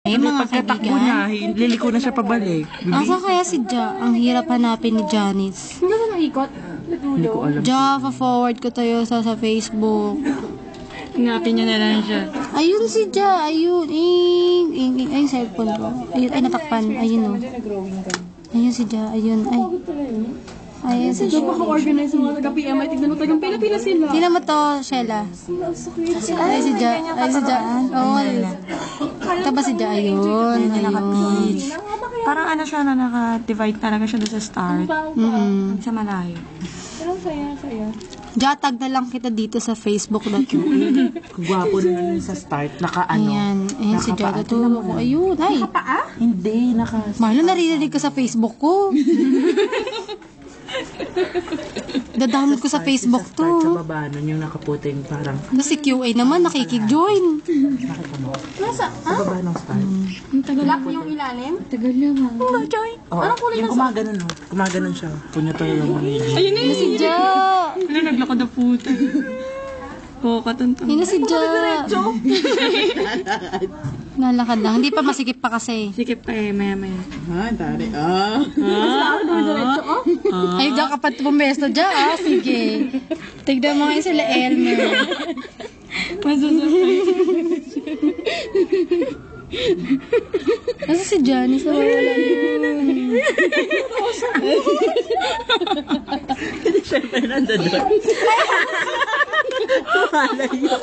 Mga pagkatakbo kaibigan. niya, liliko na siya pabalik. Asa kaya si Ja? Ang hirap hanapin ni Janice. Hindi ko nakikot. Hindi ko alam. Ja, forward ko tayo sa Facebook. Hanapin niya na lang siya. Ayun si Ja, ayun. Ay, cellphone ko. Ayun, ay natakpan. Ayun o. Ayun si Ja, ayun. Ay. Ayun si Ja. Napaka-organize mga taga-PMI. Tignan mo tagang pila-pila sila. Tingnan mo to, Sheila. Ay, si Ja. Ay, si Ja. Oo. Ito ba si Ja? Ayun. Ayun. Parang ano siya na naka-divide talaga siya doon sa start. Sa malayo. Pero saya. Ja, tag na lang kita dito sa Facebook na to. Gwapo na nun sa start. Naka-ano. Ayan. Ayan si Ja. Tutulog ko. Ayun. Ay. Hindi, Marlon, naririnig ka sa Facebook ko. Dadownload ko sa Facebook Sa to. baba nun, yung nakaputing parang, Si QA naman, nakikig-join. Nasa? sa baba ng start. Lock yung ilalim? Tagal naman. Oh, yung gumaganon, no? Gumaganon siya. Punya tayo lang manigil. Ayun na Si Ja. Ano, naglakad na puta. Oo, katuntun. Yun na si Ja. Nalakad lang. Hindi pa masikip pa kasi. Sikip pa eh, maya-maya. Tari. Ay, Ja, kapat pumesto, Ja. Sige. Tignan mo ngayon sila Elmer. Nasa si Janice? Wala yun. Siyempre, nandun. Wala yun.